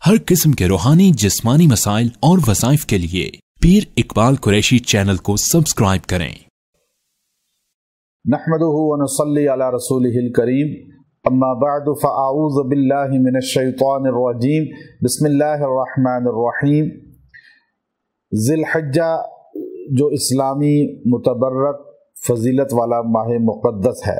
हर किस्म के रूहानी जिस्मानी मसाइल और वज़ाइफ के लिए पीर इकबाल कुरैशी चैनल को सब्सक्राइब करें। नहमदुहु व नसल्ली अला रसूलिहिल करीम, अम्मा बअदु फ़अऊज़ु बिल्लाहि मिनश शैतानिर रजीम, बिस्मिल्लाहिर रहमानिर रहीम। ज़िलहिज्जा जो इस्लामी मुतबर्रक फजीलत वाला माह मुक़द्दस है,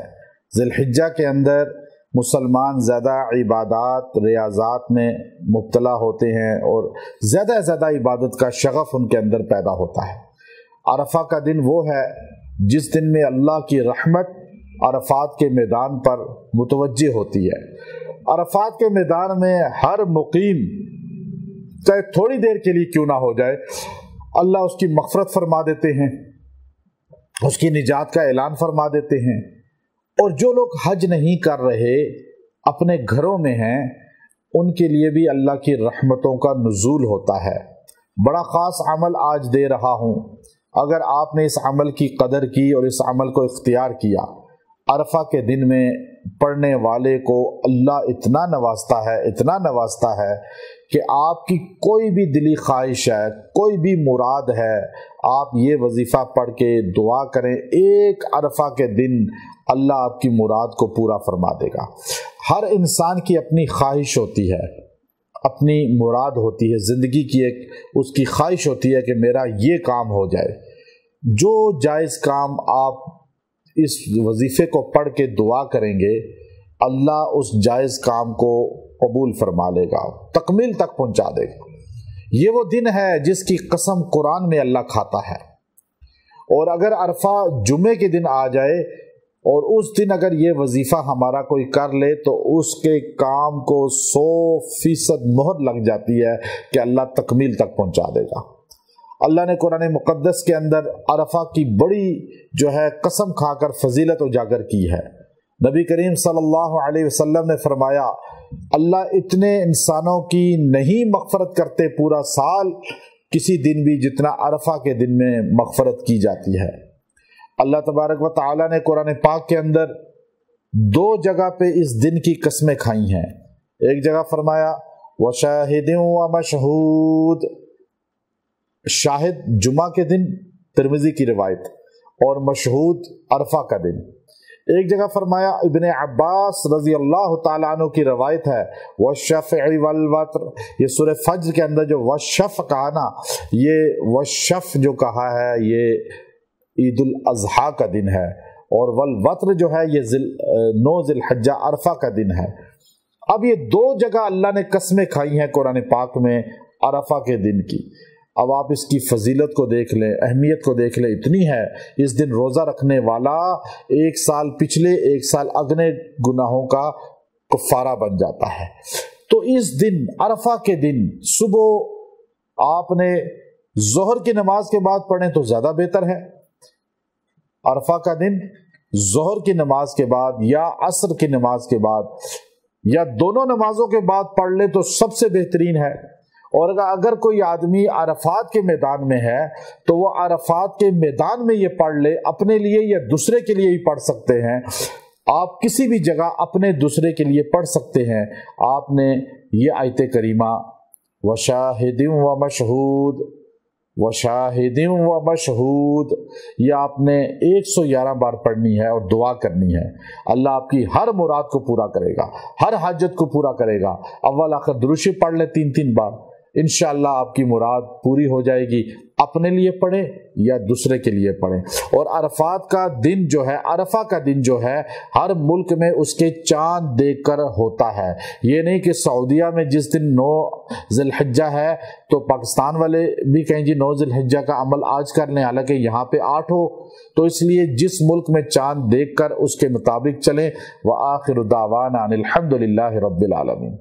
ज़िलहिज्जा के अंदर मुसलमान ज़्यादा इबादत रियाज़ात में मुब्तला होते हैं और ज़्यादा से ज़्यादा इबादत का शगफ़ उनके अंदर पैदा होता है। अरफा का दिन वो है जिस दिन में अल्लाह की रहमत अरफात के मैदान पर मुतवज्जे होती है। अरफात के मैदान में हर मुकीम चाहे थोड़ी देर के लिए क्यों ना हो जाए, अल्लाह उसकी मग़फ़रत फरमा देते हैं, उसकी निजात का ऐलान फरमा देते हैं। और जो लोग हज नहीं कर रहे, अपने घरों में हैं, उनके लिए भी अल्लाह की रहमतों का नुज़ूल होता है। बड़ा ख़ास अमल आज दे रहा हूँ, अगर आपने इस अमल की कदर की और इस अमल को इख्तियार किया, अरफा के दिन में पढ़ने वाले को अल्लाह इतना नवाजता है कि आपकी कोई भी दिली ख्वाहिश है, कोई भी मुराद है, आप ये वजीफ़ा पढ़ के दुआ करें, एक अरफा के दिन अल्लाह आपकी मुराद को पूरा फरमा देगा। हर इंसान की अपनी ख्वाहिश होती है, अपनी मुराद होती है, ज़िंदगी की एक उसकी ख्वाहिश होती है कि मेरा ये काम हो जाए। जो जायज़ काम आप इस वजीफ़े को पढ़ के दुआ करेंगे, अल्लाह उस जायज़ काम को कबूल फरमा लेगा, तकमील तक पहुंचा देगा। ये वो दिन है जिसकी कसम कुरान में अल्लाह खाता है। और अगर अरफा जुमे के दिन आ जाए और उस दिन अगर ये वजीफ़ा हमारा कोई कर ले, तो उसके काम को 100% मोहर लग जाती है कि अल्लाह तकमील तक पहुंचा देगा। अल्लाह ने कुरान मुक़द्दस के अंदर अरफा की बड़ी जो है कसम खाकर फजीलत उजागर की है। नबी करीम सल्लल्लाहु अलैहि वसल्लम ने फरमाया, अल्लाह इतने इंसानों की नहीं मग़फ़रत करते पूरा साल किसी दिन भी जितना अरफा के दिन में मग़फ़रत की जाती है। अल्लाह तबारक व तआला ने कुरान पाक के अंदर 2 जगह पे इस दिन की कसमें खाई हैं। एक जगह फरमाया व शाहिदिन व मशहूद, शाहिद जुमा के दिन तिरमिज़ी की रिवायत, और मशहूद अरफा का दिन। एक जगह फरमाया इब्ने अब्बास रज़ी अल्लाह तआला अन्हु की रवायत है वश्शफ़इ वल वत्र, ये सूरह फज्र के अंदर जो वश्शफ़ कहा ना, ये वश्शफ़ जो कहा है ये ईदुल अज़हा का दिन है, और वल वत्र जो है ये 9 ज़िलहिज्जा अरफा का दिन है। अब ये 2 जगह अल्लाह ने कसमें खाई हैं कुरान पाक में अरफा के दिन की। अब आप इसकी फजीलत को देख लें, अहमियत को देख लें, इतनी है। इस दिन रोज़ा रखने वाला 1 साल पिछले 1 साल अगले गुनाहों का कफ़ारा बन जाता है। तो इस दिन अरफा के दिन सुबह आपने ज़ोहर की नमाज के बाद पढ़ें तो ज़्यादा बेहतर है। अरफा का दिन ज़ोहर की नमाज के बाद या असर की नमाज के बाद या दोनों नमाजों के बाद पढ़ ले तो सबसे बेहतरीन है। और अगर कोई आदमी अरफात के मैदान में है तो वो अरफात के मैदान में ये पढ़ ले, अपने लिए या दूसरे के लिए ही पढ़ सकते हैं। आप किसी भी जगह अपने दूसरे के लिए पढ़ सकते हैं। आपने ये आयत करीमा वशाहिदिन व मशहूद, वशाहिदिन व मशहूद, ये आपने 111 बार पढ़नी है और दुआ करनी है। अल्लाह आपकी हर मुराद को पूरा करेगा, हर हाजत को पूरा करेगा। अव्वल आखिर दुरूद शरीफ पढ़ ले 3-3 बार, इंशाअल्लाह आपकी मुराद पूरी हो जाएगी। अपने लिए पढ़े या दूसरे के लिए पढ़े। और अरफात का दिन जो है, अरफा का दिन जो है, हर मुल्क में उसके चांद देखकर होता है। ये नहीं कि सऊदीया में जिस दिन 9 ज़िलहिज्जा है तो पाकिस्तान वाले भी कहें जी 9 ज़िलहिज्जा का अमल आज कर लें, हालांकि यहाँ पे 8 हो। तो इसलिए जिस मुल्क में चांद देखकर उसके मुताबिक चलें। व आखिरु दावाना अनिल हम्दुलिल्लाहि रब्बिल आलमीन।